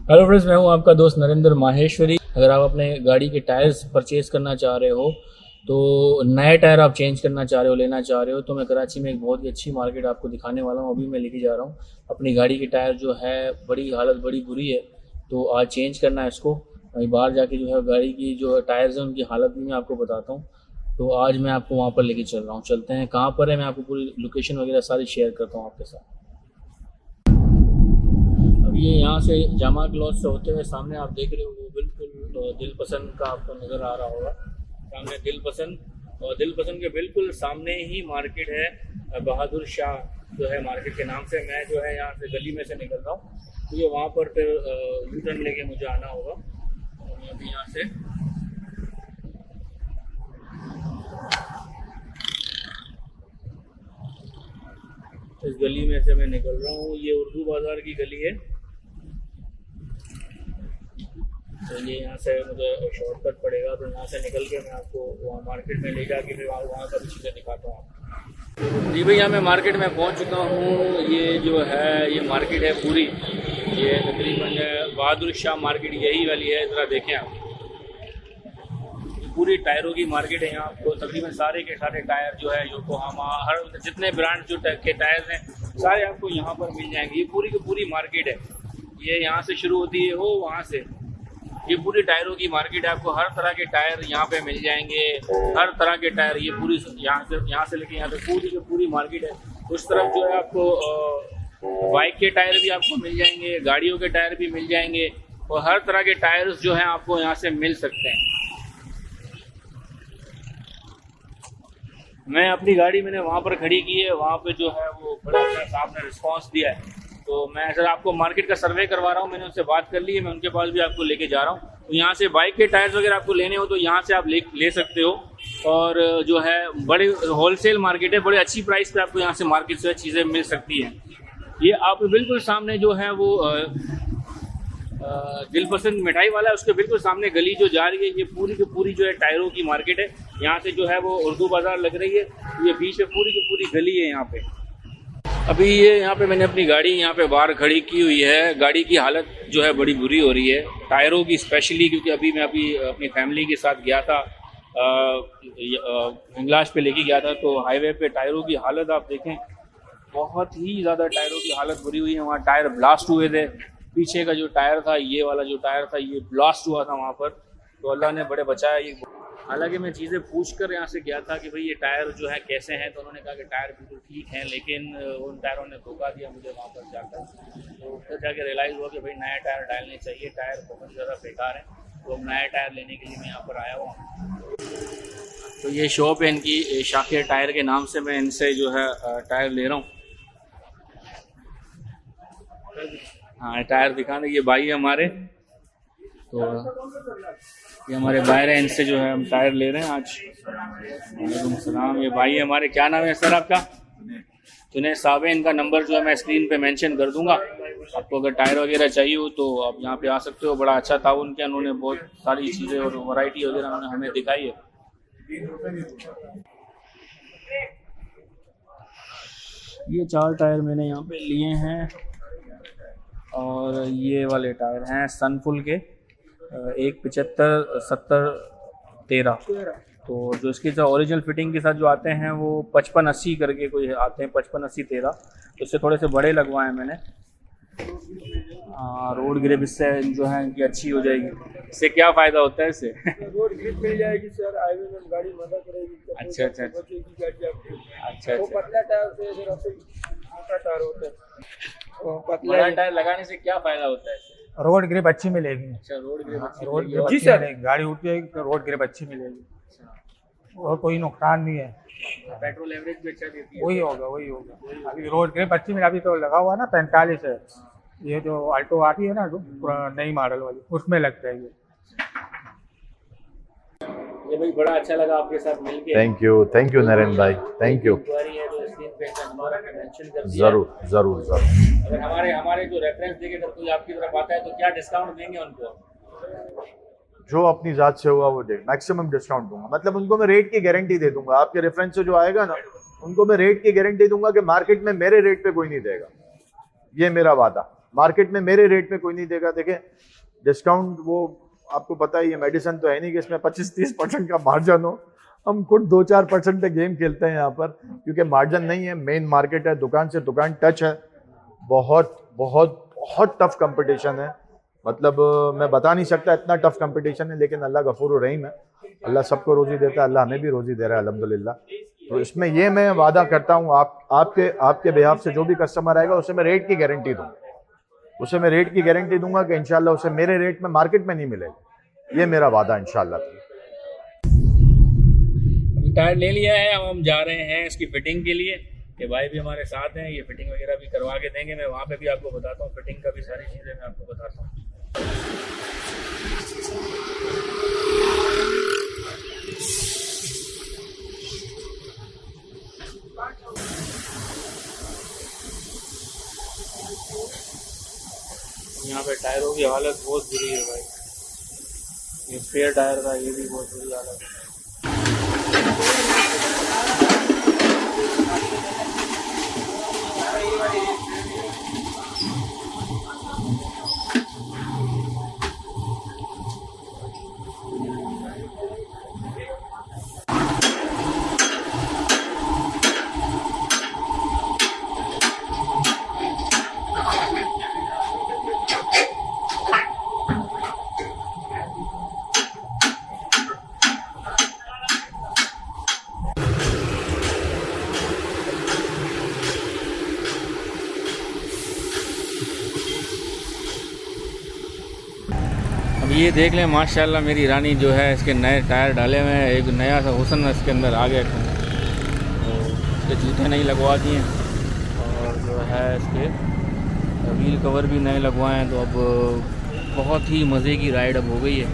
Hello friends, मैं हूं आपका दोस्त नरेंद्र माहेश्वरी। अगर आप अपने गाड़ी के टायर्स परचेज़ करना चाह रहे हो, तो नए टायर आप चेंज करना चाह रहे हो, लेना चाह रहे हो, तो मैं कराची में एक बहुत ही अच्छी मार्केट आपको दिखाने वाला हूं। अभी मैं लेके जा रहा हूं अपनी गाड़ी के टायर जो है बड़ी हालत बड़ी बुरी है, तो आज चेंज करना है इसको। अभी बाहर जाके जो है गाड़ी की जो टायर्स हैं उनकी हालत भी मैं आपको बताता हूँ। तो आज मैं आपको वहाँ पर लेके चल रहा हूँ। चलते हैं, कहाँ पर है मैं आपको पूरी लोकेशन वगैरह सारी शेयर करता हूँ आपके साथ। ये यहाँ से जामा क्लॉथ से होते हुए सामने आप देख रहे हो, वो बिल्कुल दिल पसंद का आपको नज़र आ रहा होगा। सामने दिल पसंद, और दिल पसंद के बिल्कुल सामने ही मार्केट है बहादुर शाह जो है मार्केट के नाम से। मैं जो है यहाँ से गली में से निकल रहा हूँ, तो ये वहाँ पर फिर यू टर्न लेके मुझे आना होगा। और मैं अभी यहाँ से इस गली में से मैं निकल रहा हूँ। ये उर्दू बाज़ार की गली है, तो ये यहाँ से मुझे शॉर्टकट पड़ेगा। तो यहाँ से निकल के मैं आपको वहाँ मार्केट में ले जाके फिर वहाँ का भी चीज़ें दिखाता हूँ। जी भैया, मैं मार्केट में पहुँच चुका हूँ। ये जो है ये मार्केट है पूरी, ये तकरीबन बहादुर शाह मार्केट यही वाली है। ज़रा देखें आप, पूरी टायरों की मार्केट है। यहाँ आपको तकरीबन सारे के सारे टायर जो है योकोहामा, हर जितने ब्रांड जो के टायर्स हैं सारे आपको यहाँ पर मिल जाएंगे। ये पूरी की पूरी मार्केट है। ये यहाँ से शुरू होती है वो वहाँ से, ये पूरी टायरों की मार्केट है। आपको हर तरह के टायर यहाँ पे मिल जाएंगे, हर तरह के टायर। ये पूरी यहाँ से लेके यहाँ तक पूरी की पूरी मार्केट है। उस तरफ जो है आपको बाइक के टायर भी आपको मिल जाएंगे, गाड़ियों के टायर भी मिल जाएंगे, और हर तरह के टायर्स जो हैं आपको यहाँ से मिल सकते हैं। मैं अपनी गाड़ी मैंने वहाँ पर खड़ी की है, वहाँ पे जो है वो बड़ा अच्छा साहब ने रिस्पॉन्स दिया है। तो मैं सर आपको मार्केट का सर्वे करवा रहा हूँ, मैंने उनसे बात कर ली है, मैं उनके पास भी आपको लेके जा रहा हूँ। तो यहाँ से बाइक के टायर्स वगैरह आपको लेने हो तो यहाँ से आप ले सकते हो। और जो है बड़े होलसेल मार्केट है, बड़े अच्छी प्राइस पे आपको यहाँ से मार्केट से चीज़ें मिल सकती हैं। ये आप बिल्कुल सामने जो है वो दिल पसंद मिठाई वाला है, उसके बिल्कुल सामने गली जो जा रही है, ये पूरी की पूरी जो है टायरों की मार्केट है। यहाँ से जो है वो उर्दू बाज़ार लग रही है, ये बीच में पूरी की पूरी गली है यहाँ पे। अभी ये यहाँ पे मैंने अपनी गाड़ी यहाँ पे बाहर खड़ी की हुई है। गाड़ी की हालत जो है बड़ी बुरी हो रही है, टायरों की स्पेशली, क्योंकि अभी मैं अपनी फैमिली के साथ गया था, हिंगलाज पे लेके गया था। तो हाईवे पे टायरों की हालत आप देखें, बहुत ही ज़्यादा टायरों की हालत बुरी हुई है। वहाँ टायर ब्लास्ट हुए थे, पीछे का जो टायर था, ये वाला जो टायर था, ये ब्लास्ट हुआ था वहाँ पर। तो अल्लाह ने बड़े बचाया ये। हालांकि मैं चीज़ें पूछ कर यहाँ से गया था कि भाई ये टायर जो है कैसे हैं, तो उन्होंने कहा कि टायर बिल्कुल ठीक हैं, लेकिन उन टायरों ने धोखा दिया मुझे वहाँ पर जाकर। तो फिर जाके रियलाइज़ हुआ कि भाई नया टायर डालने चाहिए, टायर बहुत ज़्यादा बेकार है। तो नया टायर लेने के लिए मैं यहाँ पर आया हुआ। तो ये शॉप है इनकी, शाकिर टायर के नाम से। मैं इनसे जो है टायर ले रहा हूँ। हाँ, टायर दिखाने ये भाई है हमारे, तो ये हमारे बाहर है, इनसे जो है हम टायर ले रहे हैं आज। वालेकुम सलाम। ये भाई है हमारे, क्या नाम है सर आपका? जुनैद साहब है। इनका नंबर जो है मैं स्क्रीन पे मेंशन कर दूंगा। आपको अगर टायर वगैरह चाहिए हो तो आप यहाँ पे आ सकते हो। बड़ा अच्छा ताउन किया उन्होंने, बहुत सारी चीज़ें और वैरायटी वगैरह उन्होंने हमें दिखाई है। ये 4 टायर मैंने यहाँ पे लिए हैं, और ये वाले टायर हैं सनफुल के 175 70 13। तो जो इसके साथ ओरिजिनल फिटिंग के साथ जो आते हैं वो 55-80 करके कोई आते हैं, 55-80 13। तो इससे थोड़े से बड़े लगवाए मैंने। रोड ग्रिप इससे जो है इनकी अच्छी हो जाएगी। इससे क्या फ़ायदा होता है? इससे रोड ग्रिप मिल जाएगी सर, हाईवे में गाड़ी मदद करेगी। अच्छा अच्छा अच्छा। वो पतला टायर से मोटा टायर होता है, तो पतला टायर लगाने से क्या फ़ायदा होता है? रोड ग्रिप अच्छी मिलेगी। अच्छा, रोड ग्रिप अच्छी रोड मिलेगी। ग्रिप जी अच्छी सर। मिलेगी, गाड़ी उठती है तो रोड ग्रिप अच्छी मिलेगी, और कोई नुकसान नहीं है। पेट्रोल एवरेज भी अच्छा देती है। वही होगा। अभी रोड ग्रिप अच्छी मिली। अभी तो लगा हुआ ना 45 है, ये जो अल्टो आती है ना नई मॉडल वाली, उसमें लगता है ये भाई बड़ा अच्छा लगा आपके साथ मिलके। थैंक यू नरेंद्र भाई, थैंक यू। इंक्वायरी है तो स्क्रीन पे इनका नंबर है, मेंशन कर दिया। जरूर। अगर हमारे जो रेफरेंस देके अगर कोई आपकी तरफ आता है तो क्या डिस्काउंट देंगे उनको? जो अपनी जात से हुआ वो दे, मैक्सिमम डिस्काउंट दूंगा। मतलब उनको मैं रेट की गारंटी दे दूंगा। आपके रेफरेंस से जो आएगा ना, उनको मैं रेट की गारंटी दूंगा कि मार्केट में मेरे रेट पे कोई नहीं देगा। ये मेरा वादा। मार्केट में मेरे रेट में कोई नहीं देगा। देखिए डिस्काउंट वो आपको पता ही है, मेडिसिन तो है नहीं कि इसमें 25-30% का मार्जिन हो। हम खुद 2-4% पे गेम खेलते हैं यहाँ पर, क्योंकि मार्जिन नहीं है, मेन मार्केट है, दुकान से दुकान टच है, बहुत बहुत बहुत टफ कंपटीशन है। मतलब मैं बता नहीं सकता इतना टफ कंपटीशन है, लेकिन अल्लाह गफूर रहीम है, अल्लाह सबको रोजी देता है, अल्लाह हमें भी रोजी दे रहा है अल्हम्दुलिल्लाह। तो इसमें ये मैं वादा करता हूँ, आपके बिहाफ से जो भी कस्टमर आएगा उसे मैं रेट की गारंटी दूँगा, उसे मैं रेट की गारंटी दूंगा कि इंशाल्लाह उसे मेरे रेट में मार्केट में नहीं मिलेगा, ये मेरा वादा इंशाल्लाह। अभी टायर ले लिया है, अब हम जा रहे हैं इसकी फिटिंग के लिए। ये भाई भी हमारे साथ हैं, ये फिटिंग वगैरह भी करवा के देंगे। मैं वहाँ पे भी आपको बताता हूँ, फिटिंग का भी सारी चीज़ें मैं आपको बताता हूँ। यहाँ पे टायरों की हालत बहुत बुरी है भाई, ये स्पेयर टायर था, ये भी बहुत बुरी हालत है। अब ये देख लें माशाल्लाह मेरी रानी जो है, इसके नए टायर डाले हुए हैं, एक नया सा हुस्न इसके अंदर आ गया। तो इसके जूते नहीं लगवा दिए और जो है इसके व्हील कवर भी नए लगवाए हैं। तो अब बहुत ही मज़े की राइड अब हो गई है।